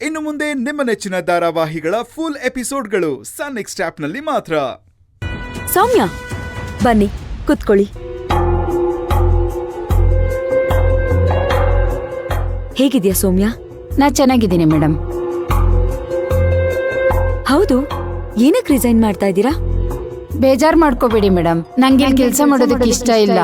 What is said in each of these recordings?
ಇನ್ನು ಮುಂದೆ ನಿಮ್ಮ ನೆಚ್ಚಿನ ಧಾರಾವಾಹಿಗಳ ಫುಲ್ ಎಪಿಸೋಡ್ಗಳು ಸನ್ ನೆಕ್ಸ್ಟ್ ಆಪ್ನಲ್ಲಿ ಮಾತ್ರ. ಸೌಮ್ಯ, ಬನ್ನಿ ಕುತ್ಕೊಳ್ಳಿ. ಹೇಗಿದ್ಯಾ ಸೌಮ್ಯ? ನಾ ಚೆನ್ನಾಗಿದ್ದೀನಿ ಮೇಡಮ್. ಹೌದು, ಏನಕ್ಕೆ ರಿಸೈನ್ ಮಾಡ್ತಾ ಇದ್ದೀರಾ? ಬೇಜಾರ್ ಮಾಡ್ಕೋಬೇಡಿ ಮೇಡಮ್, ನಂಗೆ ಕೆಲಸ ಮಾಡೋದಕ್ಕೆ ಇಷ್ಟ ಇಲ್ಲ.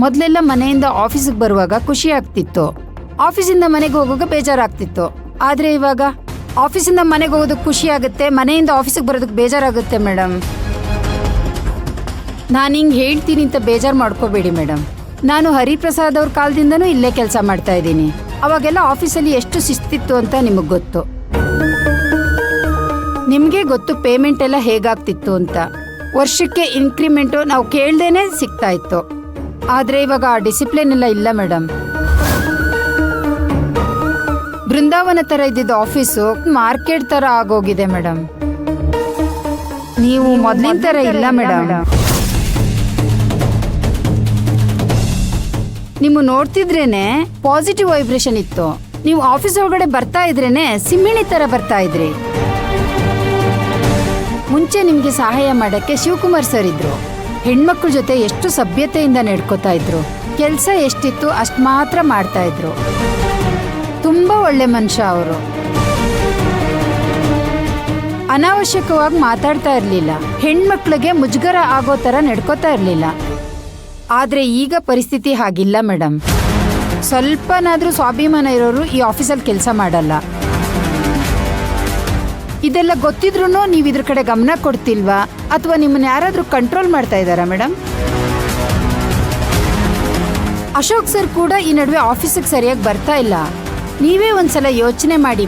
ಮೊದಲೆಲ್ಲ ಮನೆಯಿಂದ ಆಫೀಸಿಗೆ ಬರುವಾಗ ಖುಷಿ ಆಗ್ತಿತ್ತು, ಆಫೀಸಿಂದ ಮನೆಗೆ ಹೋಗುವಾಗ ಬೇಜಾರಾಗ್ತಿತ್ತು. ಆದ್ರೆ ಇವಾಗ ಆಫೀಸಿಂದ ಮನೆಗೆ ಹೋಗೋದಕ್ಕೆ ಖುಷಿ ಆಗುತ್ತೆ, ಮನೆಯಿಂದ ಆಫೀಸಿಗೆ ಬರೋದಕ್ಕೆ ಬೇಜಾರಾಗುತ್ತೆ ಮೇಡಮ್. ನಾನು ಹಿಂಗೆ ಹೇಳ್ತೀನಿ ಅಂತ ಬೇಜಾರು ಮಾಡ್ಕೋಬೇಡಿ ಮೇಡಮ್. ನಾನು ಹರಿಪ್ರಸಾದ್ ಅವ್ರ ಕಾಲದಿಂದನೂ ಇಲ್ಲೇ ಕೆಲಸ ಮಾಡ್ತಾ ಇದ್ದೀನಿ. ಅವಾಗೆಲ್ಲ ಆಫೀಸಲ್ಲಿ ಎಷ್ಟು ಶಿಸ್ತಿತ್ತು ಅಂತ ನಿಮಗೆ ಗೊತ್ತು. ನಿಮಗೆ ಗೊತ್ತು ಪೇಮೆಂಟ್ ಎಲ್ಲ ಹೇಗಾಗ್ತಿತ್ತು ಅಂತ. ವರ್ಷಕ್ಕೆ ಇನ್ಕ್ರಿಮೆಂಟು ನಾವು ಕೇಳ್ದೇನೆ ಸಿಗ್ತಾ ಇತ್ತು. ಆದರೆ ಇವಾಗ ಆ ಡಿಸಿಪ್ಲಿನ್ ಎಲ್ಲ ಇಲ್ಲ ಮೇಡಮ್. ಬೃಂದಾವನ ಥರ ಇದ್ದಿದ್ದ ಆಫೀಸು ಮಾರ್ಕೆಟ್ ಥರ ಆಗೋಗಿದೆ ಮೇಡಮ್. ನೀವು ಮೊದಲಿನ ಥರ ಇಲ್ಲ ಮೇಡಮ್. ನೀವು ನೋಡ್ತಿದ್ರೇನೆ ಪಾಸಿಟಿವ್ ವೈಬ್ರೇಷನ್ ಇತ್ತು. ನೀವು ಆಫೀಸ್ ಒಳಗಡೆ ಬರ್ತಾ ಇದ್ರೇನೆ ಸಿಂಹಿಣಿ ತರ ಬರ್ತಾ ಇದ್ರಿ. ಮುಂಚೆ ನಿಮ್ಗೆ ಸಹಾಯ ಮಾಡಕ್ಕೆ ಶಿವಕುಮಾರ್ ಸರ್ ಇದ್ರು. ಹೆಣ್ಮಕ್ಳ ಜೊತೆ ಎಷ್ಟು ಸಭ್ಯತೆಯಿಂದ ನಡ್ಕೋತಾ ಇದ್ರು. ಕೆಲಸ ಎಷ್ಟಿತ್ತು ಅಷ್ಟು ಮಾತ್ರ ಮಾಡ್ತಾ ಇದ್ರು. ತುಂಬಾ ಒಳ್ಳೆ ಮನುಷ್ಯ ಅವರು. ಅನಾವಶ್ಯಕವಾಗಿ ಮಾತಾಡ್ತಾ ಇರ್ಲಿಲ್ಲ. ಹೆಣ್ಮಕ್ಳಿಗೆ ಮುಜುಗರ ಆಗೋ ತರ ನಡ್ಕೋತಾ ಇರ್ಲಿಲ್ಲ. ಆದ್ರೆ ಈಗ ಪರಿಸ್ಥಿತಿ ಹಾಗಿಲ್ಲ ಮೇಡಮ್. ಸ್ವಲ್ಪನಾದ್ರೂ ಸ್ವಾಭಿಮಾನ ಇರೋರು ಈ ಆಫೀಸಲ್ಲಿ ಕೆಲಸ ಮಾಡಲ್ಲ. ಇದೆಲ್ಲ ಗೊತ್ತಿದ್ರೂ ನೀವು ಇದ್ರ ಕಡೆ ಗಮನ ಕೊಡ್ತಿಲ್ವಾ, ಅಥವಾ ನಿಮ್ಮನ್ನ ಯಾರಾದ್ರೂ ಕಂಟ್ರೋಲ್ ಮಾಡ್ತಾ ಇದ್ದಾರಾ ಮೇಡಮ್? ಅಶೋಕ್ ಸರ್ ಕೂಡ ಈ ನಡುವೆ ಆಫೀಸಿಗೆ ಸರಿಯಾಗಿ ಬರ್ತಾ ಇಲ್ಲ. ನೀವೇ ಒಂದ್ಸಲ ಯೋಚನೆ ಮಾಡಿ.